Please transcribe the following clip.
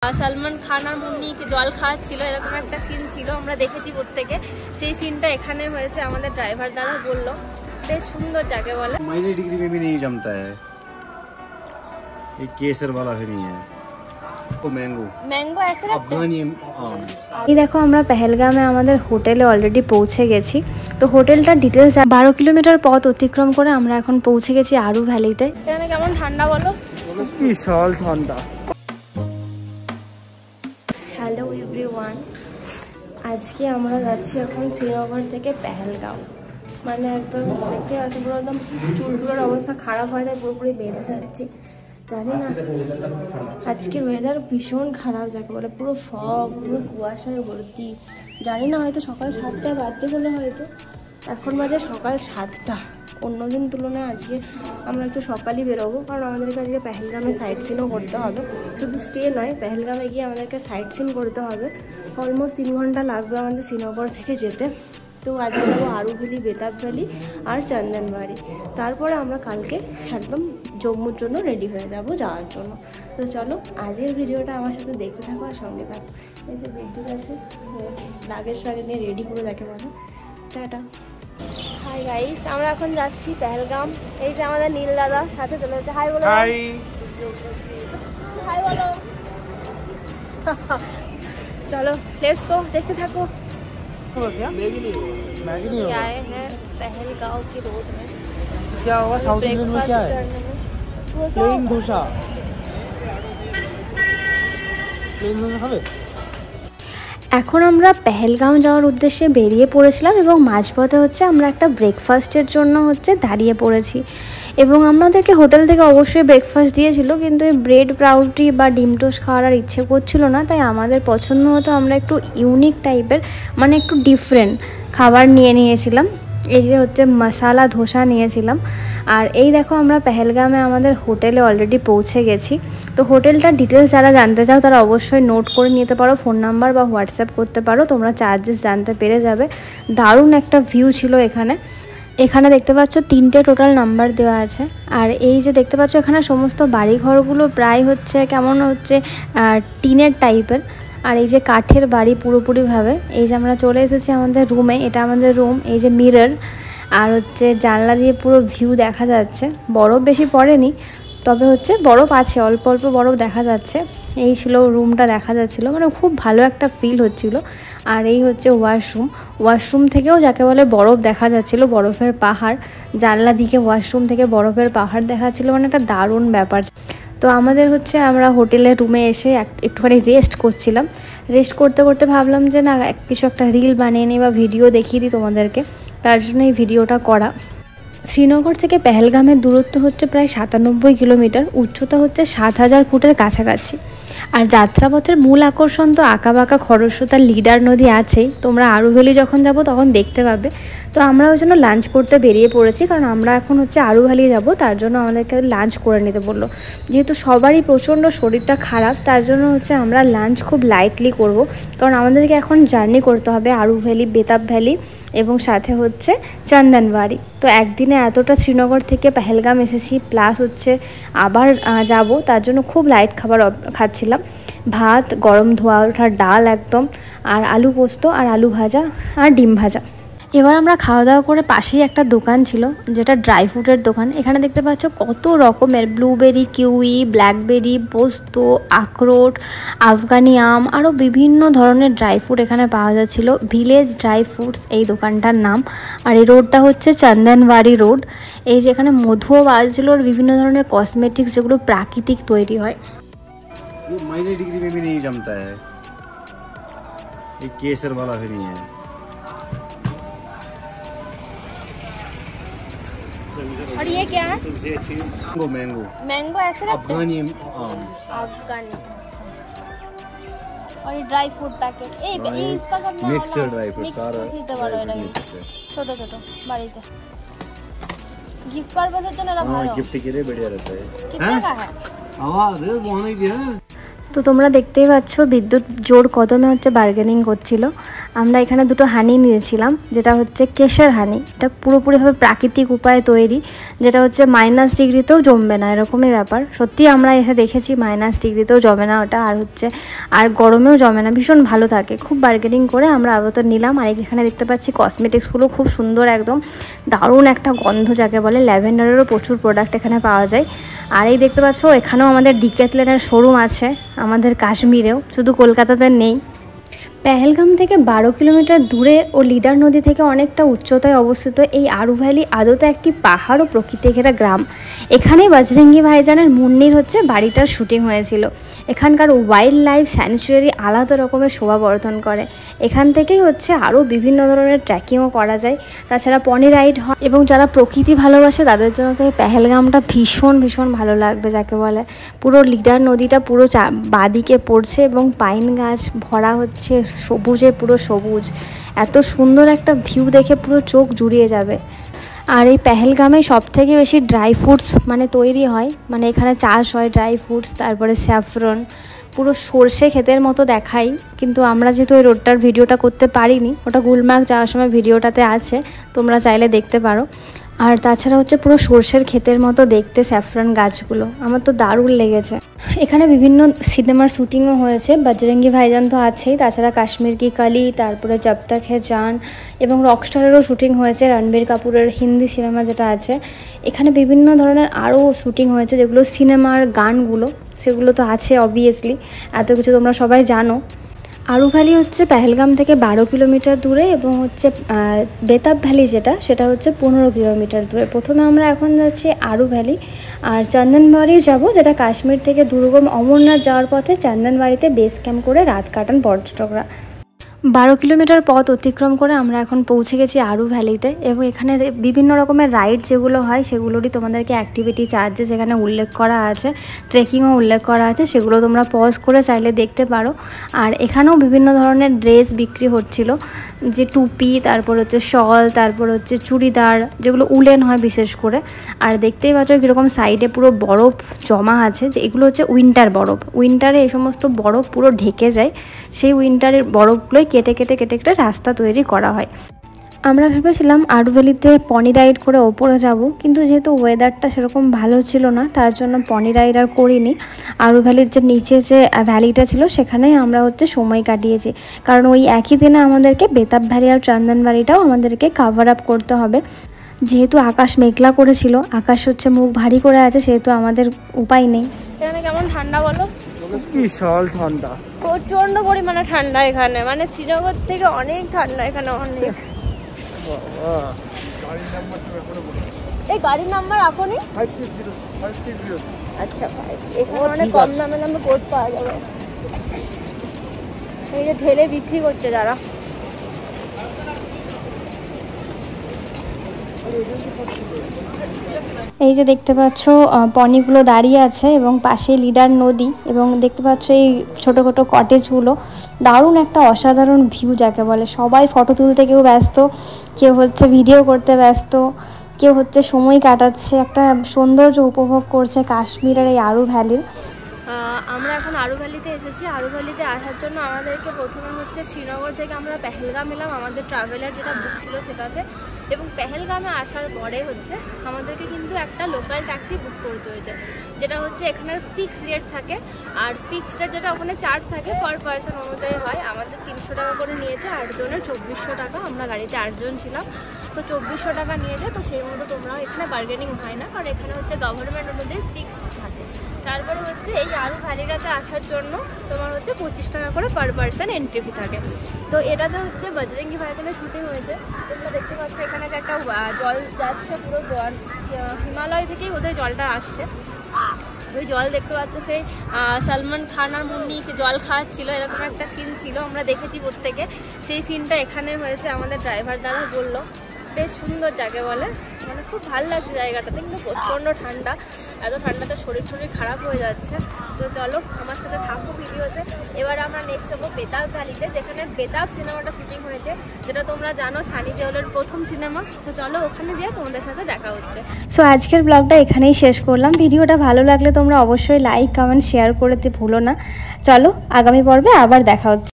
সালমান খান আর মুন্নি জল খাওয়াচ্ছিল, এরকম একটা সিন ছিল, আমরা দেখেছি প্রত্যেকে। সেই সিনটা এখানে হয়েছে, আমাদের ড্রাইভার দাদা বললো বেশ সুন্দর যাকে বলে। माइनर डिग्री में भी नहीं जमता है, ये केसर वाला है नहीं है, वो मैंगो ऐसे अफगानी आम। এই দেখো আমরা পেহেলগামে আমাদের হোটেলে অলরেডি পৌঁছে গেছি। তো হোটেলটার ডিটেলস 12 কিলোমিটার পথ অতিক্রম করে আমরা এখন পৌঁছে গেছি আরু ভ্যালিতে। এখানে কেমন ঠান্ডা বলো? বিশাল ঠান্ডা। হ্যালো এভরিওয়ান, আজকে আমরা যাচ্ছি এখন শ্রীনগর থেকে পেহেলগাম। মানে একদম দেখতে পাচ্ছি পুরো একদম চুলগুলোর অবস্থা খারাপ হয়, তাই পুরোপুরি বেঁধে যাচ্ছি। জানি না, আজকের ওয়েদার ভীষণ খারাপ যাকে বলে, পুরো ফগ, পুরো কুয়াশায় ভর্তি। জানি না, হয়তো সকাল 7টায় বাজতে বলে, হয়তো এখন বাজে সকাল 7টা। অন্যদিন তুলনায় আজকে আমরা একটু সকালই বেরোবো, কারণ আমাদেরকে আজকে পেহেলগামে সাইট সিনও করতে হবে। শুধু স্টে নয়, পেহেলগামে গিয়ে আমাদেরকে সাইট সিন করতে হবে। অলমোস্ট 3 ঘন্টা লাগবে আমাদের শ্রীনগর থেকে যেতে। তো আজকে যাবো আরু ভ্যালি, বেতাব ভ্যালি আর চন্দনবাড়ি। তারপরে আমরা কালকে একদম জম্মুর জন্য রেডি হয়ে যাব যাওয়ার জন্য। তো চলো আজকের ভিডিওটা আমার সাথে দেখতে থাকো আর সঙ্গে থাকো। এই যে বিদ্যুৎ আছে, লাগেজ ফাগেজ নিয়ে রেডি পুরো যাকে বলে। টাটা। হাই গাইস, আমরা এখন যাচ্ছি পেহেলগাম। এই যে আমাদের নীল দাদা সাথে চলে যাচ্ছে। হাই বলো। হাই হাই বলো। চলো লেটস গো, দেখতে থাকো। क्या आए हैं पहलगांव की रोड में, क्या होगा साउथ इंडियन में? क्या है? प्लेन डोसा। प्लेन डोसा खाবে? এখন আমরা পেহেলগাম যাওয়ার উদ্দেশ্যে বেরিয়ে পড়েছিলাম এবং মাঝপথে হচ্ছে আমরা একটা ব্রেকফাস্টের জন্য হচ্ছে দাঁড়িয়ে পড়েছি। এবং আমাদেরকে হোটেল থেকে অবশ্যই ব্রেকফাস্ট দিয়েছিল, কিন্তু ব্রেড পাউরুটি বা ডিম টোস্ট খাওয়ার আর ইচ্ছে করছিল না। তাই আমাদের পছন্দ মতো আমরা একটু ইউনিক টাইপের, মানে একটু ডিফারেন্ট খাবার নিয়েছিলাম। এই যে হচ্ছে মশালা ধোসা নিয়েছিলাম। আর এই দেখো আমরা পেহেলগামে আমাদের হোটেলে অলরেডি পৌঁছে গেছি। তো হোটেলটার ডিটেলস যারা জানতে চাও তারা অবশ্যই নোট করে নিতে পারো, ফোন নাম্বার বা হোয়াটসঅ্যাপ করতে পারো, তোমরা চার্জেস জানতে পেরে যাবে। দারুণ একটা ভিউ ছিল এখানে। এখানে দেখতে পাচ্ছ 3টে টোটাল নাম্বার দেওয়া আছে। আর এই যে দেখতে পাচ্ছ এখানে সমস্ত বাড়িঘরগুলো প্রায় হচ্ছে কেমন হচ্ছে টিনের টাইপের। আর এই যে কাঠের বাড়ি পুরোপুরিভাবে। এই যে আমরা চলে এসেছি আমাদের রুমে, এটা আমাদের রুম। এই যে মিরর, আর হচ্ছে জানলা দিয়ে পুরো ভিউ দেখা যাচ্ছে। বরফ বেশি পড়েনি, তবে হচ্ছে বরফ আছে, অল্প অল্প বরফ দেখা যাচ্ছে। এই ছিল রুমটা, দেখা যাচ্ছিলো, মানে খুব ভালো একটা ফিল হচ্ছিল। আর এই হচ্ছে ওয়াশরুম থেকেও যাকে বলে বরফ দেখা যাচ্ছিলো, বরফের পাহাড়। জানলা দিকে ওয়াশরুম থেকে বরফের পাহাড় দেখা যাচ্ছিলো, মানে একটা দারুণ ব্যাপার। তো আমাদের হচ্ছে আমরা হোটেলের রুমে এসে একটুখানি রেস্ট করছিলাম। রেস্ট করতে করতে ভাবলাম যে না, কিছু একটা রিল বানিয়ে নিই বা ভিডিও দেখিয়ে দিই তোমাদেরকে, তার জন্য এই ভিডিওটা করা। শ্রীনগর থেকে পেহেলগামের দূরত্ব হচ্ছে প্রায় 97 কিলোমিটার, উচ্চতা হচ্ছে 7000 ফুটের কাছাকাছি। আর যাত্রাপথের মূল আকর্ষণ তো আঁকাবাঁকা খরস্রোতার লিডার নদী আছেই, তোমরা আরু ভ্যালি যখন যাবো তখন দেখতে পাবে। তো আমরা ওই জন্য লাঞ্চ করতে বেরিয়ে পড়েছি, কারণ আমরা এখন হচ্ছে আরু ভ্যালি যাবো, তার জন্য আমাদেরকে লাঞ্চ করে নিতে বললো। যেহেতু সবারই প্রচণ্ড শরীরটা খারাপ, তার জন্য হচ্ছে আমরা লাঞ্চ খুব লাইটলি করব, কারণ আমাদেরকে এখন জার্নি করতে হবে আরু ভ্যালি, বেতাব ভ্যালি এবং সাথে হচ্ছে চন্দনবাড়ি। তো একদিনে এতটা শ্রীনগর থেকে পেহেলগাম এসেছি, প্লাস হচ্ছে আবার যাব, তার জন্য খুব লাইট খাবার খাচ্ছিলাম। ভাত, গরম ধোয়া ওঠা ডাল একদম, আর আলু পোস্ত আর আলু ভাজা আর ডিম ভাজা। এবার আমরা খাওয়া দাওয়া করে পাশেই একটা দোকান ছিল, যেটা ড্রাই ফ্রুটের দোকান। এখানে দেখতে পাচ্ছ কত রকমের ব্লুবেরি, কিউই, ব্ল্যাকবেরি, পোস্ত, আখরোট, আফগানি আম, আরও বিভিন্ন ধরনের ড্রাই ফ্রুট এখানে পাওয়া যাচ্ছিল। ভিলেজ ড্রাই ফ্রুটস এই দোকানটার নাম। আর এই রোডটা হচ্ছে চন্দনবাড়ি রোড। এই যেখানে মধুও পাওয়া যাচ্ছিল, আর বিভিন্ন ধরনের কসমেটিক্স যেগুলো প্রাকৃতিক তৈরি হয়। माइनर डिग्री में भी नहीं जमता है, ये केसर वाला है नहीं है। और ये क्या है? मैंगो ऐसे अफगानी आम। अफगानी। और ये ड्राई फ्रूट पैकेट, इसका कितना? मिक्सड ड्राई फ्रूट सारा ছোট ছোট বাড়িতে गिफ्ट পারপাসের জন্য ভালো। गिफ्ट के लिए बढ़िया रहता है। कितने का है? आवाज है वो नहीं दिया। তো তোমরা দেখতেই পাচ্ছ বিদ্যুৎ জোর কদমে হচ্ছে বার্গেনিং করছিল। আমরা এখানে দুটো হানি নিয়েছিলাম, যেটা হচ্ছে কেশের হানি। এটা পুরোপুরিভাবে প্রাকৃতিক উপায়ে তৈরি, যেটা হচ্ছে -ডিগ্রিতেও জমবে না, এরকমই ব্যাপার। সত্যি আমরা এসে দেখেছি -ডিগ্রিতেও জমে না ওটা, আর গরমেও জমে না, ভীষণ ভালো থাকে। খুব বার্গেনিং করে আমরা আবার নিলাম। আর এখানে দেখতে পাচ্ছি কসমেটিক্সগুলো খুব সুন্দর, একদম দারুণ একটা গন্ধ যাকে বলে। ল্যাভেন্ডারেরও প্রচুর প্রোডাক্ট এখানে পাওয়া যায়। আর এই দেখতে পাচ্ছ এখানেও আমাদের ডিক্যাথলনের শোরুম আছে, আমাদের কাশ্মীরেও, শুধু কলকাতাতে নেই। পেহেলগাম থেকে 12 কিলোমিটার দূরে ও লিডার নদী থেকে অনেকটা উচ্চতায় অবস্থিত এই আরু ভ্যালি আদতে একটি পাহাড় ও প্রকৃতি ঘেরা গ্রাম। এখানেই বজরঙ্গি ভাইজানের মুন্নির হচ্ছে বাড়িটার শুটিং হয়েছিল। এখানকার ওয়াইল্ড লাইফ স্যাংচুয়ারি আলাদা রকমের শোভাবর্ধন করে। এখান থেকেই হচ্ছে আরও বিভিন্ন ধরনের ট্রেকিংও করা যায়, তাছাড়া পনি রাইড হয়। এবং যারা প্রকৃতি ভালোবাসে তাদের জন্য তো এই পেহেলগামটা ভীষণ ভীষণ ভালো লাগবে যাকে বলে। পুরো লিডার নদীটা পুরো বাদিকে পড়ছে এবং পাইন গাছ ভরা হচ্ছে, সবুজে পুরো সবুজ। এত সুন্দর একটা ভিউ দেখে পুরো চোখ জুড়িয়ে যাবে। আর এই পেহেলগামে সবথেকে বেশি ড্রাই ফ্রুটস তৈরি হয়, এখানে চাষ হয় ড্রাই ফ্রুটস, তারপরে স্যাফরন, পুরো সর্ষে ক্ষেতের মতো দেখাই। কিন্তু আমরা যেহেতু ওই রোডটার ভিডিওটা করতে পারিনি, ওটা গুলমার্গ যাওয়ার সময় ভিডিওটাতে আছে, তোমরা চাইলে দেখতে পারো। আর তাছাড়া হচ্ছে পুরো সর্ষের ক্ষেতের মতো দেখতে স্যাফরন গাছগুলো, আমার তো দারুণ লেগেছে। এখানে বিভিন্ন সিনেমার শ্যুটিংও হয়েছে, বজরঙ্গি ভাইজান তো আছেই, তাছাড়া কাশ্মীর কি কালি, তারপরে জব তক হ্যায় জান, এবং রকস্টারেরও শ্যুটিং হয়েছে, রণবীর কাপুরের হিন্দি সিনেমা যেটা আছে। এখানে বিভিন্ন ধরনের আরও শ্যুটিং হয়েছে, যেগুলো সিনেমার গানগুলো সেগুলো তো আছে অবভিয়াসলি, এত কিছু তোমরা সবাই জানো। আরু ভ্যালি হচ্ছে পেহেলগাম থেকে 12 কিলোমিটার দূরে, এবং হচ্ছে বেতাব ভ্যালি সেটা হচ্ছে 15 কিলোমিটার দূরে। প্রথমে আমরা এখন যাচ্ছি আরু ভ্যালি, আর চন্দনবাড়ি যাব, যেটা কাশ্মীর থেকে দুর্গম অমরনাথ যাওয়ার পথে চন্দনবাড়িতে বেস ক্যাম্প করে রাত কাটান পর্যটকরা। 12 কিলোমিটার পথ অতিক্রম করে আমরা এখন পৌঁছে গেছি আরু ভ্যালিতে। এবং এখানে বিভিন্ন রকমের রাইড যেগুলো হয় সেগুলোরই তোমাদেরকে অ্যাক্টিভিটি চার্জেস এখানে উল্লেখ করা আছে, ট্রেকিংও উল্লেখ করা আছে, সেগুলো তোমরা পজ করে চাইলে দেখতে পারো। আর এখানেও বিভিন্ন ধরনের ড্রেস বিক্রি হচ্ছিল, যে টুপি, তারপর হচ্ছে শল, তারপর হচ্ছে চুড়িদার, যেগুলো উলেন হয় বিশেষ করে। আর দেখতেই পাচ্ছ কীরকম সাইডে পুরো বরফ জমা আছে, যে এগুলো হচ্ছে উইন্টার বরফ। উইন্টারে এই সমস্ত বরফ পুরো ঢেকে যায়, সেই উইন্টারের বরফগুলোই কেটে কেটে কেটে কেটে রাস্তা তৈরি করা হয়। আমরা ভেবেছিলাম আরু ভ্যালিতে পনি রাইড করে ওপরে যাব, কিন্তু যেহেতু ওয়েদারটা সেরকম ভালো ছিল না, তার জন্য পনি রাইড আর করিনি। আরু ভ্যালির যে নিচে যে ভ্যালিটা ছিল সেখানেই আমরা হচ্ছে সময় কাটিয়েছি, কারণ ওই একই দিনে আমাদেরকে বেতাব ভ্যালি আর চন্দনবাড়িটাও আমাদেরকে কাভার আপ করতে হবে। যেহেতু আকাশ মেঘলা করেছিল, আকাশ হচ্ছে মুখ ভারী করে আছে, সেহেতু আমাদের উপায় নেই। এখানে কেমন ঠান্ডা বলো? বিশাল ঠান্ডা, প্রচন্ড পরিমাণে ঠান্ডা এখানে, শ্রীনগর থেকে অনেক ঠান্ডা এখানে, অনেক। এই গাড়ির নাম্বার এখনই 560। আচ্ছা, এখানে অনেক কম দামে কোট পাওয়া যাবে। এই যে ঢেলে বিক্রি করছে যারা। এই যে দেখতে পাচ্ছ পনিগুলো দাঁড়িয়ে আছে, এবং পাশে লিডার নদী, এবং দেখতে পাচ্ছ এই ছোটো ছোটো কটেজগুলো। দারুণ একটা অসাধারণ ভিউ যাকে বলে। সবাই ফটো তুলতে কেউ ব্যস্ত, কেউ হচ্ছে ভিডিও করতে ব্যস্ত, কেউ হচ্ছে সময় কাটাচ্ছে, একটা সৌন্দর্য উপভোগ করছে কাশ্মীরের এই আরু ভ্যালির। আমরা এখন আরু ভ্যালিতে এসেছি। আরু ভ্যালিতে আসার জন্য আমাদেরকে প্রথমে হচ্ছে শ্রীনগর থেকে আমরা পেহেলগাম এলাম, আমাদের ট্রাভেলার যেটা বুক ছিল সেটাতে। এবং পেহেলগামে আসার পরে হচ্ছে আমাদেরকে কিন্তু একটা লোকাল ট্যাক্সি বুক করতে হয়েছে, যেটা হচ্ছে এখানের ফিক্স রেট থাকে। আর ফিক্স রেট যেটা ওখানে চার্জ থাকে পার পার্সন অনুযায়ী হয়। আমাদের 300 টাকা করে নিয়েছে, 8 জনের 2400 টাকা। আমরা গাড়িতে 8 জন ছিলাম, তো 2400 টাকা নিয়েছে। তো সেই মতো তোমরা এখানে বার্গেনিং হয় না, কারণ এখানে হচ্ছে গভর্নমেন্ট অনুযায়ী ফিক্স থাকে। তারপরে হচ্ছে এই আরু ভ্যালিটাতে আসার জন্য তোমার হচ্ছে 25 টাকা করে পার পার্সন এন্ট্রি ফি থাকে। তো এটাতে হচ্ছে বজরঙ্গি ভাইজানের শুটিং হয়েছে। তোমরা দেখতে পাচ্ছ এখানে যে একটা জল যাচ্ছে, পুরো হিমালয় থেকেই বোধহয় জলটা আসছে। ওই জল দেখতে পাচ্ছ, সেই সলমান খান আর মুন্নি জল খাওয়াচ্ছিল, এরকম একটা সিন ছিল, আমরা দেখেছি প্রত্যেকে। সেই সিনটা এখানে হয়েছে, আমাদের ড্রাইভার দাদা বললো। বেশ সুন্দর যাকে বলে। মানে খুব ভালো লাগছে জায়গাটাতে, কিন্তু প্রচণ্ড ঠান্ডা, এত ঠান্ডাতে শরীর খারাপ হয়ে যাচ্ছে। তো চলো আমার সাথে থাকবো ভিডিওতে। এবার আমরা নেক্সট যাবো বেতাব ভ্যালিতে, যেখানে বেতাব সিনেমাটা শুটিং হয়েছে, যেটা তোমরা জানো সানি দেওলের প্রথম সিনেমা। তো চলো ওখানে যেয়ে তোমাদের সাথে দেখা হচ্ছে। সো আজকের ব্লগটা এখানেই শেষ করলাম। ভিডিওটা ভালো লাগলে তোমরা অবশ্যই লাইক, কমেন্ট, শেয়ার করতে ভুলো না। চলো আগামী পর্বে আবার দেখা হচ্ছে।